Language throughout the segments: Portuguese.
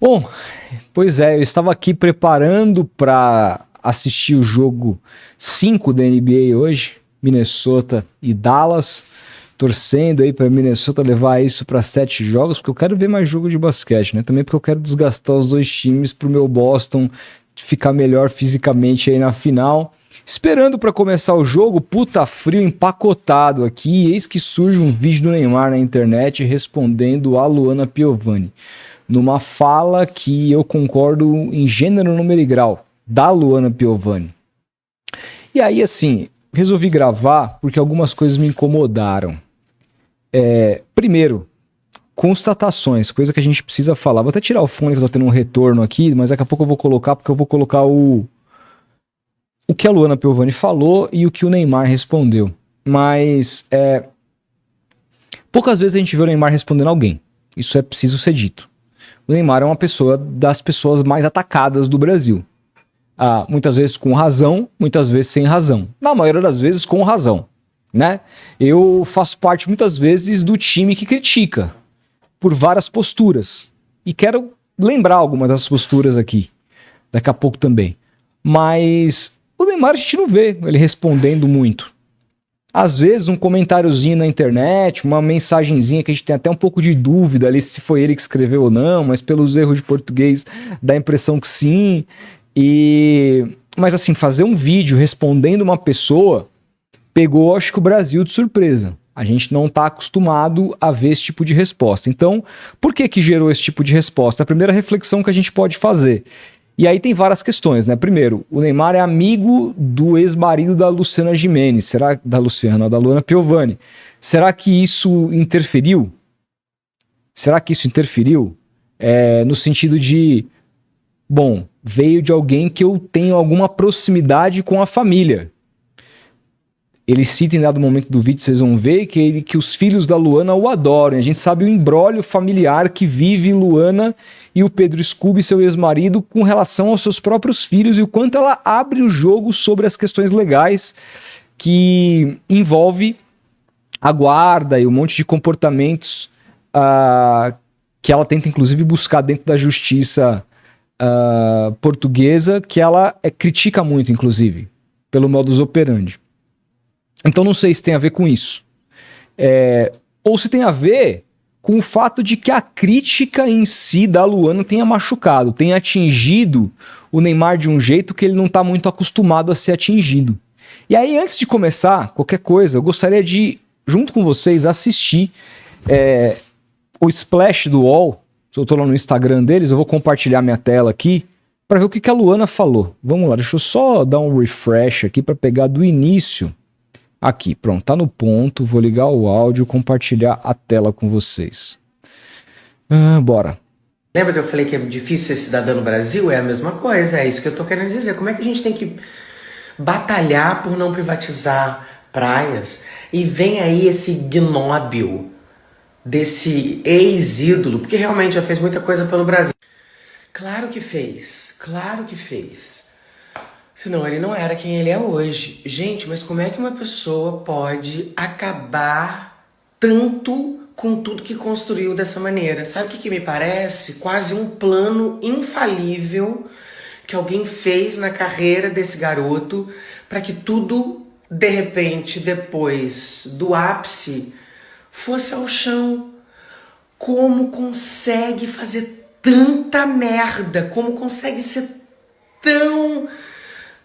Bom, pois é, eu estava aqui preparando para assistir o jogo 5 da NBA hoje, Minnesota e Dallas, torcendo aí para Minnesota levar isso para 7 jogos, porque eu quero ver mais jogo de basquete, né? Também porque eu quero desgastar os dois times pro meu Boston ficar melhor fisicamente aí na final. Esperando para começar o jogo, puta frio empacotado aqui, eis que surge um vídeo do Neymar na internet respondendo a Luana Piovani numa fala que eu concordo em gênero, número e grau, da Luana Piovani. E aí, assim, resolvi gravar porque algumas coisas me incomodaram. Primeiro, constatações, coisa que a gente precisa falar. Vou até tirar o fone que eu tô tendo um retorno aqui, mas daqui a pouco eu vou colocar, porque eu vou colocar o que a Luana Piovani falou e o que o Neymar respondeu. Mas poucas vezes a gente vê o Neymar respondendo alguém. Isso é preciso ser dito. O Neymar é uma pessoa das pessoas mais atacadas do Brasil. Muitas vezes com razão, muitas vezes sem razão. Na maioria das vezes com razão, né? Eu faço parte muitas vezes do time que critica por várias posturas. E quero lembrar algumas dessas posturas aqui, daqui a pouco também. Mas o Neymar a gente não vê ele respondendo muito. Às vezes um comentáriozinho na internet, uma mensagenzinha que a gente tem até um pouco de dúvida ali se foi ele que escreveu ou não, mas pelos erros de português dá a impressão que sim. Mas assim, fazer um vídeo respondendo uma pessoa pegou, acho que o Brasil de surpresa. A gente não está acostumado a ver esse tipo de resposta. Então, por que que gerou esse tipo de resposta? A primeira reflexão que a gente pode fazer. E aí tem várias questões, né? Primeiro, o Neymar é amigo do ex-marido da Luciana Gimenez, da Luana Piovani. Será que isso interferiu? No sentido de, bom, veio de alguém que eu tenho alguma proximidade com a família. Ele cita em dado momento do vídeo, vocês vão ver, que os filhos da Luana o adoram. A gente sabe o imbróglio familiar que vive Luana e o Pedro Scooby, seu ex-marido, com relação aos seus próprios filhos e o quanto ela abre o jogo sobre as questões legais que envolve a guarda e um monte de comportamentos que ela tenta, inclusive, buscar dentro da justiça portuguesa, que ela critica muito, inclusive, pelo modus operandi. Então não sei se tem a ver com isso. Ou se tem a ver com o fato de que a crítica em si da Luana tenha machucado, tenha atingido o Neymar de um jeito que ele não está muito acostumado a ser atingido. E aí, antes de começar qualquer coisa, eu gostaria de, junto com vocês, assistir o Splash do UOL. Se eu estou lá no Instagram deles, eu vou compartilhar minha tela aqui para ver o que a Luana falou. Vamos lá, deixa eu só dar um refresh aqui para pegar do início. Aqui, pronto, tá no ponto, vou ligar o áudio e compartilhar a tela com vocês. Bora. Lembra que eu falei que é difícil ser cidadão no Brasil? É a mesma coisa, é isso que eu tô querendo dizer. Como é que a gente tem que batalhar por não privatizar praias? E vem aí esse gnóbio desse ex-ídolo, porque realmente já fez muita coisa pelo Brasil. Claro que fez. Senão ele não era quem ele é hoje. Gente, mas como é que uma pessoa pode acabar tanto com tudo que construiu dessa maneira? Sabe o que me parece? Quase um plano infalível que alguém fez na carreira desse garoto para que tudo, de repente, depois do ápice, fosse ao chão. Como consegue fazer tanta merda? Como consegue ser tão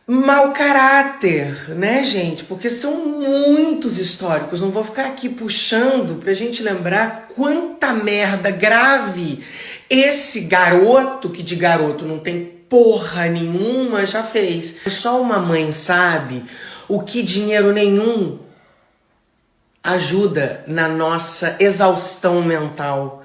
mau caráter, né, gente? Porque são muitos históricos. Não vou ficar aqui puxando pra gente lembrar quanta merda grave esse garoto, que de garoto não tem porra nenhuma, já fez. Só uma mãe sabe o que dinheiro nenhum ajuda na nossa exaustão mental,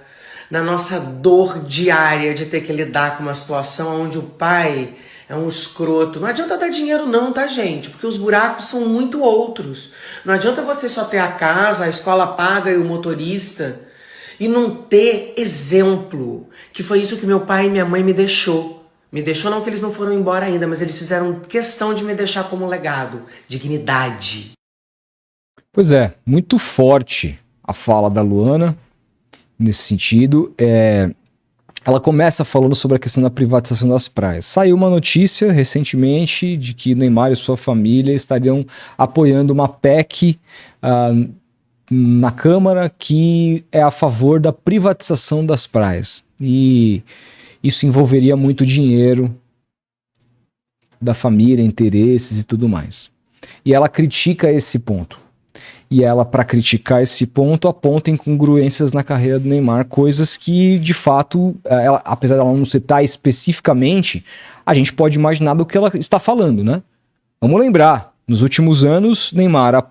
na nossa dor diária de ter que lidar com uma situação onde o pai é um escroto. Não adianta dar dinheiro não, tá, gente? Porque os buracos são muito outros. Não adianta você só ter a casa, a escola paga e o motorista e não ter exemplo. Que foi isso que meu pai e minha mãe me deixou. Me deixou não que eles não foram embora ainda, mas eles fizeram questão de me deixar como legado. Dignidade. Pois é, muito forte a fala da Luana nesse sentido. ela começa falando sobre a questão da privatização das praias. Saiu uma notícia recentemente de que Neymar e sua família estariam apoiando uma PEC na Câmara que é a favor da privatização das praias. E isso envolveria muito dinheiro da família, interesses e tudo mais. E ela critica esse ponto. E ela, para criticar esse ponto, aponta incongruências na carreira do Neymar, coisas que, de fato, apesar dela não citar especificamente, a gente pode imaginar do que ela está falando, né? Vamos lembrar, nos últimos anos, Neymar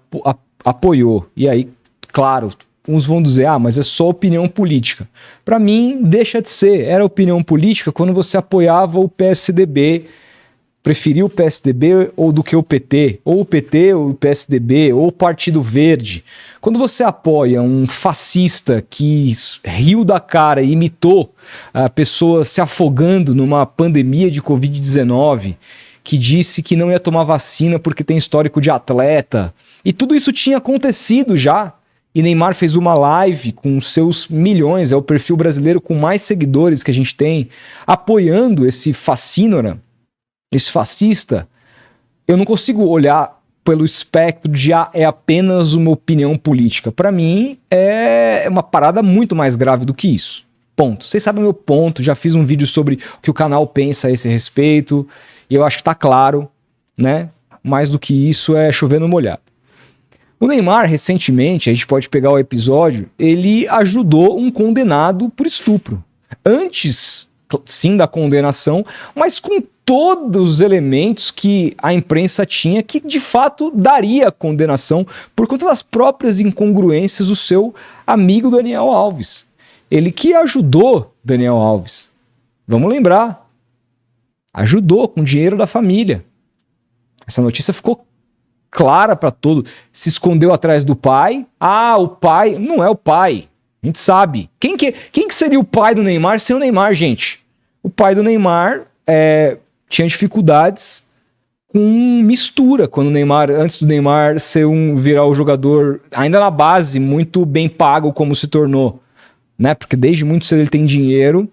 apoiou, e aí, claro, uns vão dizer, mas é só opinião política. Para mim, deixa de ser. Era opinião política quando você apoiava o PSDB, preferia o PSDB ou do que o PT, ou o PT ou o PSDB, ou o Partido Verde. Quando você apoia um fascista que riu da cara e imitou pessoas se afogando numa pandemia de Covid-19, que disse que não ia tomar vacina porque tem histórico de atleta, e tudo isso tinha acontecido já, e Neymar fez uma live com seus milhões, é o perfil brasileiro com mais seguidores que a gente tem, apoiando esse fascínora, esse fascista. Eu não consigo olhar pelo espectro de é apenas uma opinião política. Para mim, é uma parada muito mais grave do que isso. Ponto. Vocês sabem o meu ponto, já fiz um vídeo sobre o que o canal pensa a esse respeito, e eu acho que tá claro, né? Mais do que isso é chover no molhado. O Neymar, recentemente, a gente pode pegar o episódio, ele ajudou um condenado por estupro. Antes, sim, da condenação, mas com todos os elementos que a imprensa tinha que, de fato, daria a condenação por conta das próprias incongruências do seu amigo Daniel Alves. Ele que ajudou Daniel Alves. Vamos lembrar. Ajudou com dinheiro da família. Essa notícia ficou clara para todo. Se escondeu atrás do pai. O pai não é o pai. A gente sabe. Quem que seria o pai do Neymar sem o Neymar, gente? O pai do Neymar tinha dificuldades com mistura, quando o Neymar, antes do Neymar virar o jogador, ainda na base, muito bem pago como se tornou, né? Porque desde muito cedo ele tem dinheiro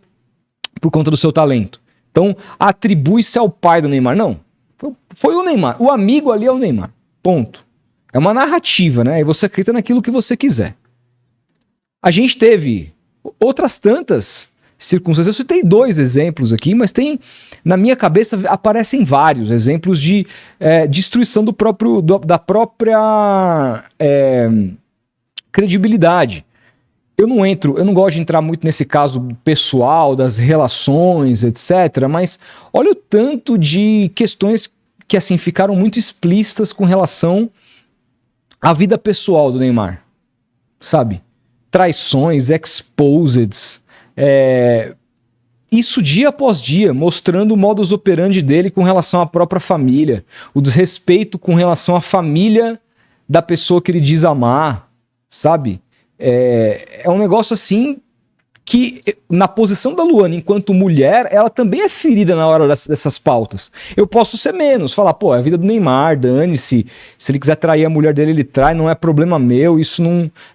por conta do seu talento. Então, atribui-se ao pai do Neymar. Não, foi o Neymar. O amigo ali é o Neymar. Ponto. É uma narrativa, né? E você acredita naquilo que você quiser. A gente teve outras tantas circunstâncias. Eu citei 2 exemplos aqui, mas tem, na minha cabeça, aparecem vários exemplos de destruição da própria credibilidade. Eu não gosto de entrar muito nesse caso pessoal, das relações, etc., mas olha o tanto de questões que, assim, ficaram muito explícitas com relação à vida pessoal do Neymar, sabe? Traições, exposeds, isso dia após dia, mostrando o modus operandi dele com relação à própria família, o desrespeito com relação à família da pessoa que ele diz amar, sabe? É um negócio assim que, na posição da Luana, enquanto mulher, ela também é ferida na hora dessas pautas. Eu posso ser menos, falar, é a vida do Neymar, dane-se, se ele quiser trair a mulher dele, ele trai, não é problema meu, isso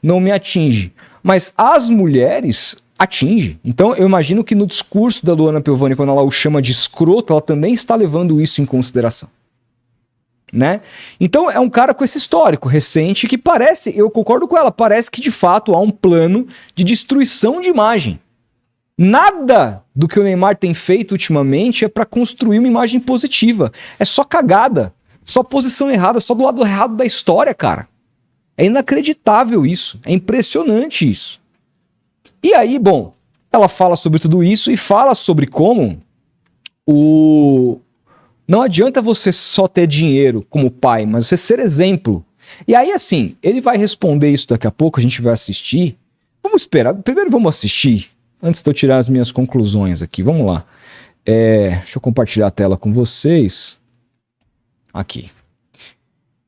não me atinge. Mas as mulheres atinge. Então eu imagino que no discurso da Luana Piovani, quando ela o chama de escroto, ela também está levando isso em consideração, né? Então é um cara com esse histórico recente que parece, eu concordo com ela, parece que de fato há um plano de destruição de imagem. Nada do que o Neymar tem feito ultimamente é para construir uma imagem positiva. É só cagada, só posição errada, só do lado errado da história, cara. É inacreditável isso, é impressionante isso. E aí, bom, ela fala sobre tudo isso e fala sobre como não adianta você só ter dinheiro como pai, mas você ser exemplo. E aí, assim, ele vai responder isso daqui a pouco, a gente vai assistir. Vamos esperar. Primeiro vamos assistir, antes de eu tirar as minhas conclusões aqui. Vamos lá. Deixa eu compartilhar a tela com vocês. Aqui.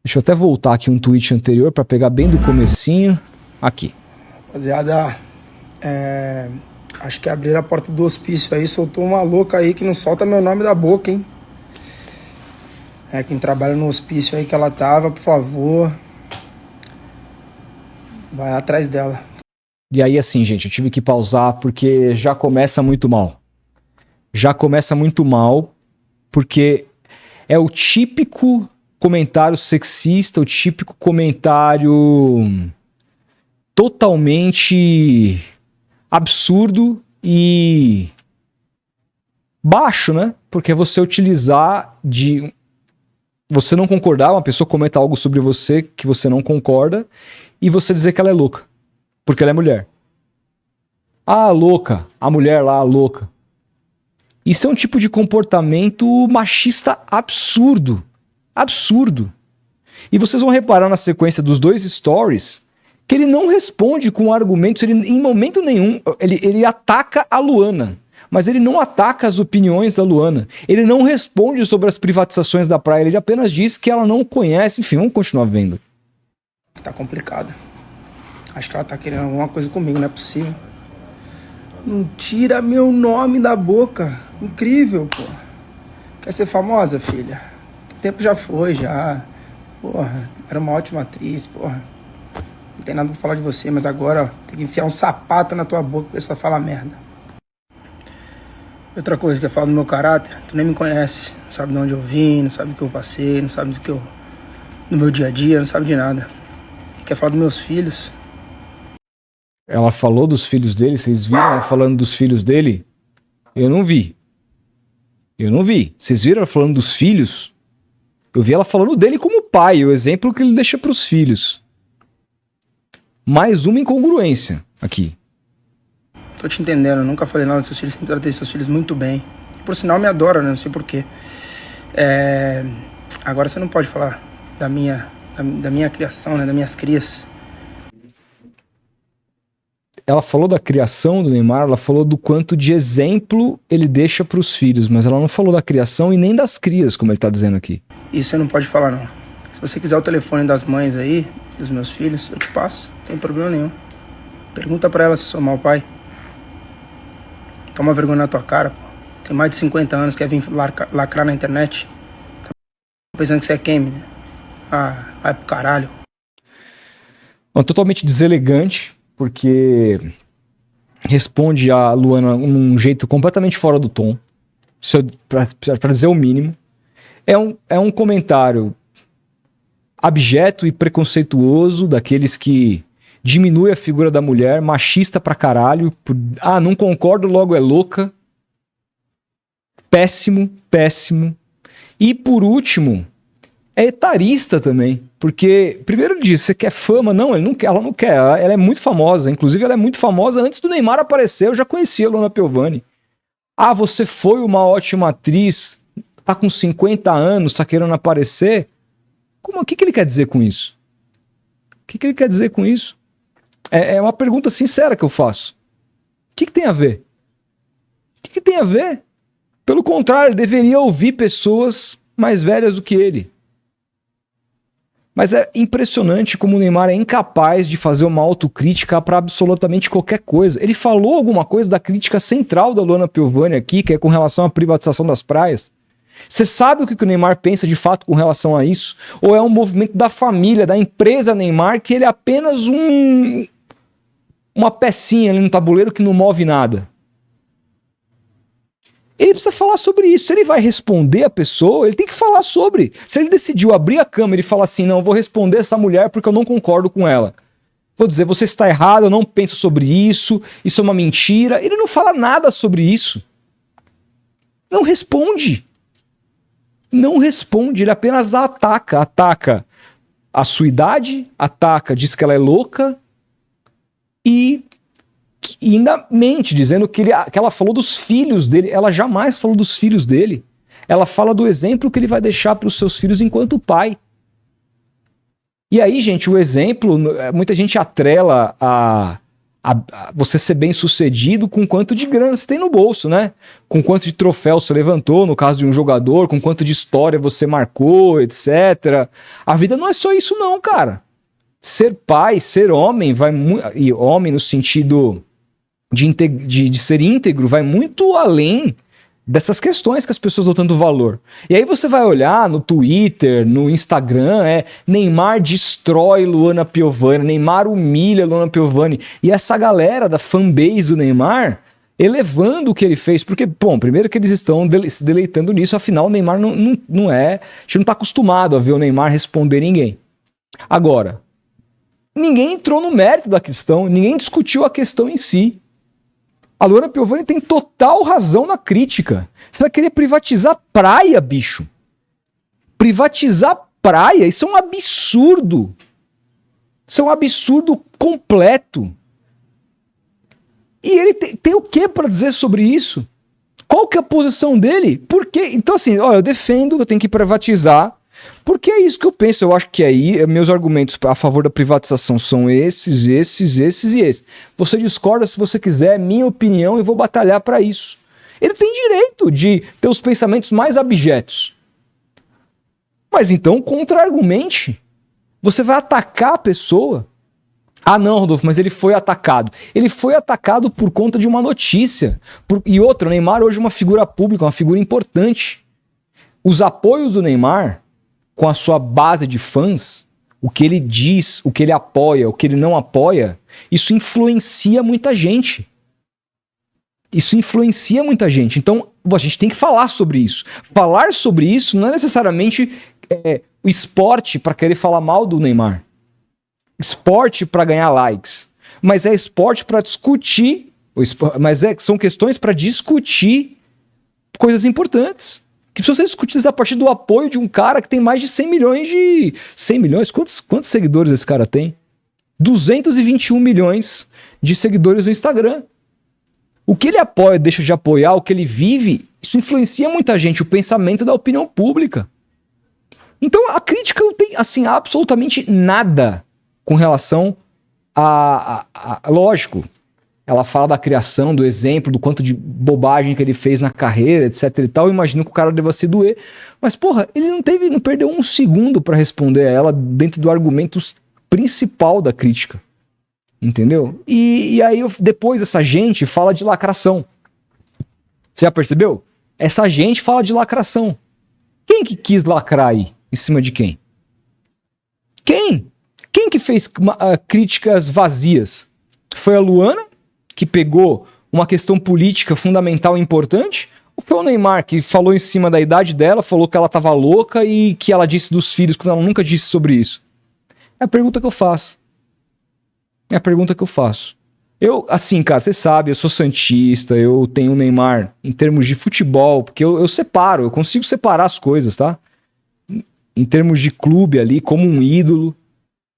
Deixa eu até voltar aqui um tweet anterior para pegar bem do comecinho. Aqui. Rapaziada, acho que abriram a porta do hospício aí, soltou uma louca aí que não solta meu nome da boca, hein? Quem trabalha no hospício aí que ela tava, por favor, vai atrás dela. E aí, assim, gente, eu tive que pausar porque já começa muito mal. Já começa muito mal, porque é o típico comentário sexista, o típico comentário totalmente absurdo e baixo, né? Porque você utilizar de... Você não concordar, uma pessoa comenta algo sobre você que você não concorda e você dizer que ela é louca, porque ela é mulher. Ah, louca. A mulher lá, louca. Isso é um tipo de comportamento machista absurdo. Absurdo. E vocês vão reparar na sequência dos 2 stories que ele não responde com argumentos, ele, em momento nenhum, ele ataca a Luana, mas ele não ataca as opiniões da Luana. Ele não responde sobre as privatizações da praia, ele apenas diz que ela não conhece. Enfim, vamos continuar vendo. Tá complicado. Acho que ela tá querendo alguma coisa comigo, não é possível. Não tira meu nome da boca. Incrível, pô. Quer ser famosa, filha? O tempo já foi, já. Porra, era uma ótima atriz, porra. Não tem nada pra falar de você, mas agora, ó, tem que enfiar um sapato na tua boca porque só fala merda. Outra coisa que eu falo do meu caráter, tu nem me conhece. Não sabe de onde eu vim, não sabe do que eu passei, não sabe do que eu... no meu dia a dia, não sabe de nada. E quer falar dos meus filhos. Ela falou dos filhos dele, vocês viram ela falando dos filhos dele? Eu não vi. Eu não vi. Vocês viram ela falando dos filhos? Eu vi ela falando dele como pai, o exemplo que ele deixa pros filhos. Mais uma incongruência aqui. Tô te entendendo, eu nunca falei nada dos seus filhos, sempre tratei seus filhos muito bem. Por sinal, me adora, né? Não sei porquê. Agora você não pode falar da minha criação, né? Das minhas crias. Ela falou da criação do Neymar, ela falou do quanto de exemplo ele deixa pros filhos, mas ela não falou da criação e nem das crias, como ele tá dizendo aqui. Isso você não pode falar, não. Se você quiser o telefone das mães aí, dos meus filhos, eu te passo. Não tem problema nenhum. Pergunta pra ela se eu sou mau pai. Toma vergonha na tua cara, pô. Tem mais de 50 anos, quer vir lacrar na internet. Tá pensando que você é quem, né? Ah, vai pro caralho. Bom, totalmente deselegante, porque responde a Luana num jeito completamente fora do tom, pra dizer o mínimo. É um comentário abjeto e preconceituoso, daqueles que diminui a figura da mulher, machista pra caralho. Não concordo, logo é louca. Péssimo, péssimo. E por último, é etarista também. Porque, primeiro ele diz, você quer fama? Não, ela não quer. Ela é muito famosa. Inclusive, ela é muito famosa antes do Neymar aparecer. Eu já conhecia a Luana Piovani. Ah, você foi uma ótima atriz, tá com 50 anos, tá querendo aparecer. O que ele quer dizer com isso? O que ele quer dizer com isso? É uma pergunta sincera que eu faço. O que tem a ver? O que tem a ver? Pelo contrário, ele deveria ouvir pessoas mais velhas do que ele. Mas é impressionante como o Neymar é incapaz de fazer uma autocrítica para absolutamente qualquer coisa. Ele falou alguma coisa da crítica central da Luana Piovani aqui, que é com relação à privatização das praias. Você sabe o que o Neymar pensa de fato com relação a isso? Ou é um movimento da família, da empresa Neymar, que ele é apenas uma pecinha ali no tabuleiro que não move nada? Ele precisa falar sobre isso. Se ele vai responder a pessoa, ele tem que falar sobre. Se ele decidiu abrir a câmera e falar assim, não, eu vou responder essa mulher porque eu não concordo com ela. Vou dizer, você está errado, eu não penso sobre isso é uma mentira. Ele não fala nada sobre isso. Não responde. Não responde, ele apenas ataca a sua idade, diz que ela é louca e ainda mente, dizendo que ela falou dos filhos dele. Ela jamais falou dos filhos dele. Ela fala do exemplo que ele vai deixar para os seus filhos enquanto pai. E aí, gente, o exemplo, muita gente atrela a você ser bem sucedido com quanto de grana você tem no bolso, né? Com quanto de troféu você levantou, no caso de um jogador, com quanto de história você marcou, etc. A vida não é só isso não, cara. Ser pai, ser homem, e homem no sentido de ser íntegro, vai muito além dessas questões que as pessoas dão tanto valor. E aí você vai olhar no Twitter, no Instagram, Neymar destrói Luana Piovani, Neymar humilha Luana Piovani. E essa galera da fanbase do Neymar elevando o que ele fez, porque, bom, primeiro que eles estão se deleitando nisso, afinal o Neymar não é... A gente não tá acostumado a ver o Neymar responder ninguém. Agora, ninguém entrou no mérito da questão, ninguém discutiu a questão em si. A Luana Piovani tem total razão na crítica. Você vai querer privatizar praia, bicho. Privatizar praia, isso é um absurdo. Isso é um absurdo completo. E ele tem o que para dizer sobre isso? Qual que é a posição dele? Por quê? Então assim, ó, eu defendo que eu tenho que privatizar, porque é isso que eu penso. Eu acho que aí meus argumentos a favor da privatização são esses e esses. Você discorda se você quiser, minha opinião, e vou batalhar para isso. Ele tem direito de ter os pensamentos mais abjetos. Mas então, contra-argumente. Você vai atacar a pessoa. Ah não, Rodolfo, mas ele foi atacado. Ele foi atacado por conta de uma notícia. E outra, o Neymar hoje é uma figura pública, uma figura importante. Os apoios do Neymar, com a sua base de fãs, o que ele diz, o que ele apoia, o que ele não apoia, isso influencia muita gente. Isso influencia muita gente. Então, a gente tem que falar sobre isso. Falar sobre isso não é necessariamente o esporte para querer falar mal do Neymar. Esporte para ganhar likes. Mas é esporte para discutir. São questões para discutir coisas importantes. Que precisam ser discutidas a partir do apoio de um cara que tem mais de 100 milhões de... 100 milhões? Quantos seguidores esse cara tem? 221 milhões de seguidores no Instagram. O que ele apoia, deixa de apoiar, o que ele vive, isso influencia muita gente, o pensamento da opinião pública. Então a crítica não tem, assim, absolutamente nada com relação lógico, ela fala da criação, do exemplo, do quanto de bobagem que ele fez na carreira, etc e tal. Eu imagino que o cara deva se doer. Mas, porra, ele não perdeu um segundo pra responder a ela dentro do argumento principal da crítica. Entendeu? E aí, depois, essa gente fala de lacração. Você já percebeu? Essa gente fala de lacração. Quem que quis lacrar aí? Em cima de quem? Quem? Quem que fez críticas vazias? Foi a Luana, que pegou uma questão política fundamental e importante? Ou foi o Neymar, que falou em cima da idade dela, falou que ela tava louca e que ela disse dos filhos, quando ela nunca disse sobre isso? É a pergunta que eu faço. É a pergunta que eu faço. Eu, assim, cara, você sabe, eu sou santista, eu tenho o Neymar em termos de futebol, porque eu separo, eu consigo separar as coisas, tá? Em termos de clube ali, como um ídolo,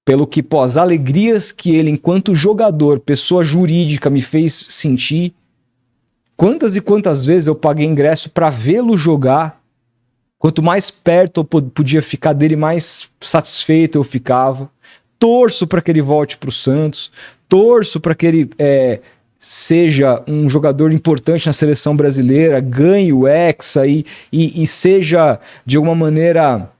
pelo que, pô, as alegrias que ele, enquanto jogador, pessoa jurídica, me fez sentir. Quantas e quantas vezes eu paguei ingresso pra vê-lo jogar. Quanto mais perto eu podia ficar dele, mais satisfeito eu ficava. Torço para que ele volte pro Santos. Torço para que ele seja um jogador importante na seleção brasileira, ganhe o Hexa e seja, de alguma maneira,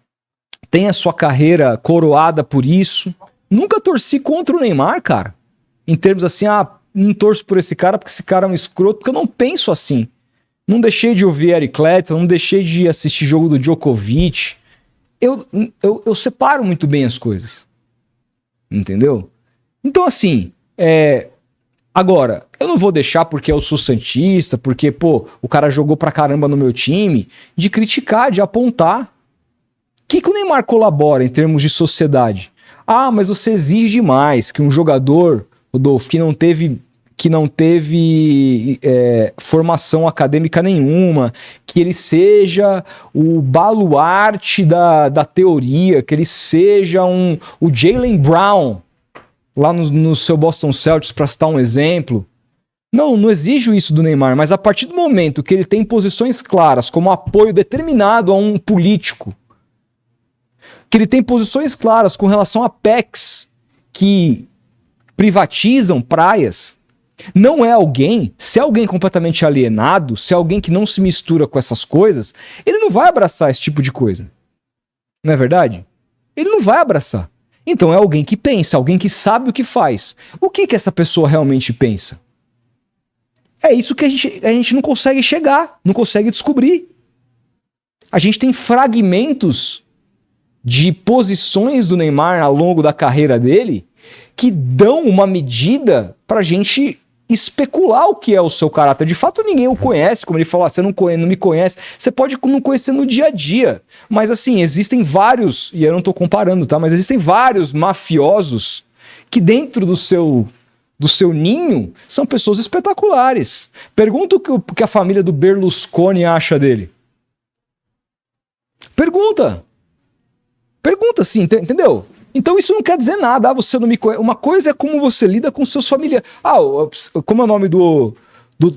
tenha sua carreira coroada por isso. Nunca torci contra o Neymar, cara. Em termos assim, não torço por esse cara porque esse cara é um escroto, porque eu não penso assim. Não deixei de ouvir Eric Clapton, não deixei de assistir jogo do Djokovic. Eu separo muito bem as coisas. Entendeu? Então, assim, agora, eu não vou deixar porque eu sou santista, porque, pô, o cara jogou pra caramba no meu time, de criticar, de apontar. O que o Neymar colabora em termos de sociedade? Ah, mas você exige demais que um jogador, Rodolfo, que não teve formação acadêmica nenhuma, que ele seja o baluarte da teoria, que ele seja o Jaylen Brown, lá no seu Boston Celtics, para citar um exemplo. Não exijo isso do Neymar, mas a partir do momento que ele tem posições claras, como apoio determinado a um político, que ele tem posições claras com relação a PECs que privatizam praias, não é alguém, se é alguém completamente alienado, se é alguém que não se mistura com essas coisas, ele não vai abraçar esse tipo de coisa. Não é verdade? Ele não vai abraçar. Então é alguém que pensa, alguém que sabe o que faz. O que essa pessoa realmente pensa? É isso que a gente não consegue chegar, não consegue descobrir. A gente tem fragmentos de posições do Neymar ao longo da carreira dele que dão uma medida pra gente especular o que é o seu caráter. De fato, ninguém o conhece, como ele falou, você não me conhece. Você pode não conhecer no dia a dia, mas assim, existem vários, e eu não tô comparando, tá? Mas existem vários mafiosos que dentro do seu ninho são pessoas espetaculares. Pergunta o que a família do Berlusconi acha dele. Pergunta sim, entendeu? Então isso não quer dizer nada, você não me conhece. Uma coisa é como você lida com seus familiares. Como é o nome do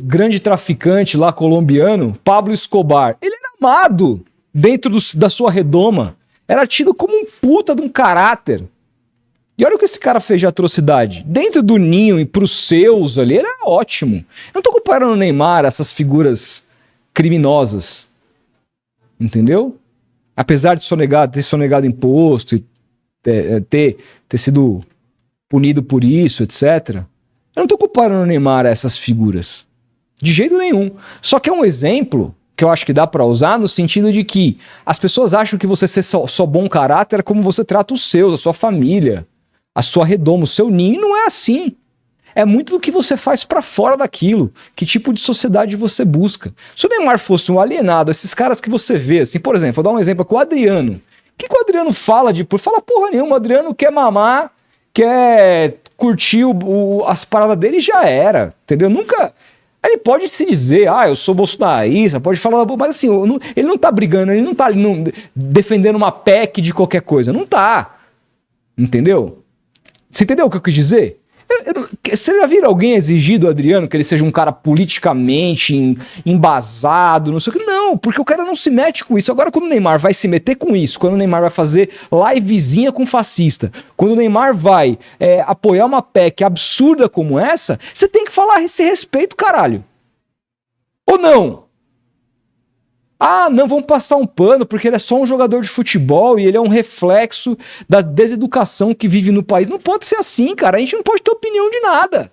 grande traficante lá colombiano, Pablo Escobar? Ele era amado dentro da sua redoma. Era tido como um puta de um caráter. E olha o que esse cara fez de atrocidade. Dentro do ninho e pros seus ali, ele era ótimo. Eu não tô comparando o Neymar a essas figuras criminosas. Entendeu? Apesar de ter sonegado imposto e ter sido punido por isso, etc. Eu não tô comparando o Neymar a essas figuras. De jeito nenhum. Só que é um exemplo que eu acho que dá pra usar no sentido de que as pessoas acham que você ser só bom caráter é como você trata os seus, a sua família, a sua redoma, o seu ninho. Não é assim. É muito do que você faz pra fora daquilo. Que tipo de sociedade você busca. Se o Neymar fosse um alienado, esses caras que você vê, assim, por exemplo, vou dar um exemplo com o Adriano. O que o Adriano fala fala porra nenhuma. O Adriano quer mamar, quer curtir as paradas dele e já era. Entendeu? Nunca... Ele pode se dizer, eu sou bolsonarista, pode falar, mas assim, ele não tá brigando, ele não tá ali defendendo uma PEC de qualquer coisa. Não tá. Entendeu? Você entendeu o que eu quis dizer? Você já viram alguém exigir do Adriano que ele seja um cara politicamente embasado, não sei o que? Não, porque o cara não se mete com isso. Agora, quando o Neymar vai se meter com isso, quando o Neymar vai fazer livezinha com fascista, quando o Neymar vai apoiar uma PEC absurda como essa, você tem que falar esse respeito, caralho. Ou não? Não, vamos passar um pano porque ele é só um jogador de futebol e ele é um reflexo da deseducação que vive no país. Não pode ser assim, cara. A gente não pode ter opinião de nada.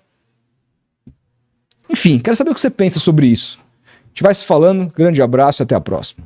Enfim, quero saber o que você pensa sobre isso. A gente vai se falando. Grande abraço e até a próxima.